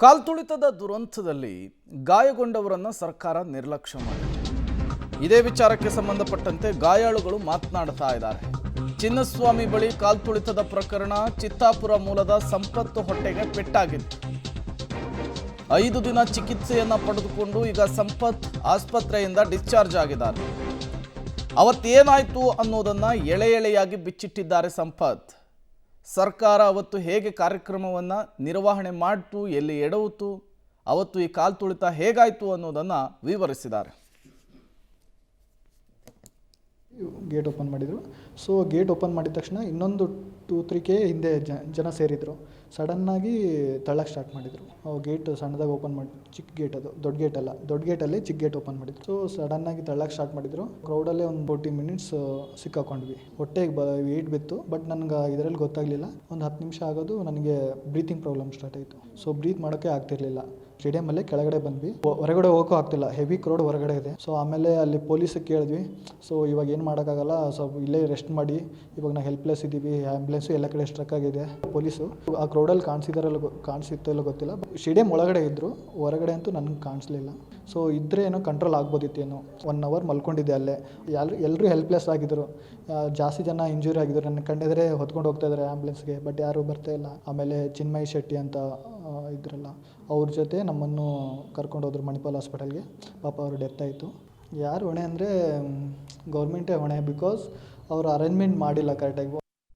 ಕಾಲ್ತುಳಿತದ ದುರಂತದಲ್ಲಿ ಗಾಯಗೊಂಡವರನ್ನು ಸರ್ಕಾರ ನಿರ್ಲಕ್ಷ್ಯ ಮಾಡಿದೆ. ಇದೇ ವಿಚಾರಕ್ಕೆ ಸಂಬಂಧಪಟ್ಟಂತೆ ಗಾಯಾಳುಗಳು ಮಾತನಾಡ್ತಾ ಇದ್ದಾರೆ. ಚಿನ್ನಸ್ವಾಮಿ ಬಳಿ ಕಾಲ್ತುಳಿತದ ಪ್ರಕರಣ. ಚಿತ್ತಾಪುರ ಮೂಲದ ಸಂಪತ್ತು ಹೊಟ್ಟೆಗೆ ಪೆಟ್ಟಾಗಿತ್ತು. 5 ದಿನ ಚಿಕಿತ್ಸೆಯನ್ನ ಪಡೆದುಕೊಂಡು ಈಗ ಸಂಪತ್ ಆಸ್ಪತ್ರೆಯಿಂದ ಡಿಸ್ಚಾರ್ಜ್ ಆಗಿದ್ದಾರೆ. ಅವತ್ತೇನಾಯ್ತು ಅನ್ನೋದನ್ನ ಎಳೆ ಎಳೆಯಾಗಿ ಬಿಚ್ಚಿಟ್ಟಿದ್ದಾರೆ ಸಂಪತ್. ಸರ್ಕಾರ ಅವತ್ತು ಹೇಗೆ ಕಾರ್ಯಕ್ರಮವನ್ನು ನಿರ್ವಹಣೆ ಮಾಡಿತು, ಎಲ್ಲಿ ಎಡವಿತು, ಅವತ್ತು ಈ ಕಾಲ್ತುಳಿತ ಹೇಗಾಯಿತು ಅನ್ನೋದನ್ನು ವಿವರಿಸಿದ್ದಾರೆ. ಗೇಟ್ ಓಪನ್ ಮಾಡಿದರು. ಸೊ ಗೇಟ್ ಓಪನ್ ಮಾಡಿದ ತಕ್ಷಣ ಇನ್ನೊಂದು 2-3 ಹಿಂದೆ ಜನ ಸೇರಿದರು. ಸಡನ್ನಾಗಿ ತಳ್ಳಕ್ಕೆ ಸ್ಟಾರ್ಟ್ ಮಾಡಿದರು. ಗೇಟ್ ಸಣ್ಣದಾಗಿ ಓಪನ್ ಮಾಡಿ, ಚಿಕ್ಕ ಗೇಟ್ ಅದು, ದೊಡ್ಡ ಗೇಟ್ ಅಲ್ಲ, ದೊಡ್ಡ ಗೇಟಲ್ಲಿ ಚಿಕ್ಕ ಗೇಟ್ ಓಪನ್ ಮಾಡಿದ್ರು. ಸೊ ಸಡನ್ನಾಗಿ ತಳ್ಳಕ್ಕೆ ಸ್ಟಾರ್ಟ್ ಮಾಡಿದರು. ಕ್ರೌಡಲ್ಲೇ ಒಂದು 40 ಮಿನಿಟ್ಸ್ ಸಿಕ್ಕಾಕೊಂಡ್ವಿ. ಹೊಟ್ಟೆಗೆ ವೇಟ್ ಬಿತ್ತು, ಬಟ್ ನನಗೆ ಇದರಲ್ಲಿ ಗೊತ್ತಾಗಲಿಲ್ಲ. ಒಂದು 10 ನಿಮಿಷ ಆಗೋದು ನನಗೆ ಬ್ರೀತಿಂಗ್ ಪ್ರಾಬ್ಲಮ್ ಸ್ಟಾರ್ಟ್ ಆಯಿತು. ಸೊ ಬ್ರೀತ್ ಮಾಡೋಕ್ಕೆ ಆಗ್ತಿರ್ಲಿಲ್ಲ. ಸ್ಟೇಡಿಯಮಲ್ಲೇ ಕೆಳಗಡೆ ಬಂದ್ವಿ. ಹೊರಗಡೆ ಹೋಗೋಕ್ಕೂ ಆಗ್ತಿಲ್ಲ, ಹೆವಿ ಕ್ರೌಡ್ ಹೊರಗಡೆ ಇದೆ. ಸೊ ಆಮೇಲೆ ಅಲ್ಲಿ ಪೊಲೀಸಿಗೆ ಕೇಳಿದ್ವಿ. ಸೊ ಇವಾಗ ಏನು ಮಾಡೋಕ್ಕಾಗಲ್ಲ, ಸ್ವಲ್ಪ ಇಲ್ಲೇ ರೆಸ್ಟ್ ಮಾಡಿ, ಇವಾಗ ನಾವು ಹೆಲ್ಪ್ಲೆಸ್ ಇದ್ದೀವಿ, ಆ್ಯಂಬುಲೆನ್ಸು ಎಲ್ಲ ಕಡೆ ಸ್ಟ್ರಕ್ ಆಗಿದೆ. ಪೊಲೀಸು ಆ ಕ್ರೌಡಲ್ಲಿ ಕಾಣಿಸಿತ್ತೋ ಇಲ್ಲ ಗೊತ್ತಿಲ್ಲ. ಸ್ಟೇಡಿಯಂ ಒಳಗಡೆ ಇದ್ದರು, ಹೊರಗಡೆ ಅಂತೂ ನನಗೆ ಕಾಣಿಸ್ಲಿಲ್ಲ. ಸೊ ಇದ್ದರೆ ಏನೋ ಕಂಟ್ರೋಲ್ ಆಗ್ಬೋದಿತ್ತೇನೋ. 1 ಅವರ್ ಮಲ್ಕೊಂಡಿದ್ದೆ ಅಲ್ಲೇ. ಎಲ್ಲರೂ ಹೆಲ್ಪ್ಲೆಸ್ ಆಗಿದ್ದರು. ಜಾಸ್ತಿ ಜನ ಇಂಜುರಿ ಆಗಿದ್ರು. ನನ್ನ ಕಂಡಿದ್ರೆ ಹೊತ್ಕೊಂಡು ಹೋಗ್ತಾ ಇದ್ದಾರೆ ಆ್ಯಂಬುಲೆನ್ಸ್ಗೆ, ಬಟ್ ಯಾರೂ ಬರ್ತಾ ಇಲ್ಲ. ಆಮೇಲೆ ಚಿನ್ಮಯ್ ಶೆಟ್ಟಿ ಅಂತ ಇದ್ರಲ್ಲ, ಅವ್ರ ಜೊತೆ ನಮ್ಮನ್ನು ಕರ್ಕೊಂಡು ಹೋದ್ರು ಮಣಿಪಾಲ್ ಹಾಸ್ಪಿಟಲ್ಗೆ. ಪಾಪ ಅವ್ರ ಡೆತ್ ಆಯಿತು. ಯಾರು ಹೊಣೆ ಅಂದರೆ ಗೌರ್ಮೆಂಟೇ ಹೊಣೆ. ಬಿಕಾಸ್ ಅವರು ಅರೇಂಜ್ಮೆಂಟ್ ಮಾಡಿಲ್ಲ ಕರೆಕ್ಟಾಗಿ.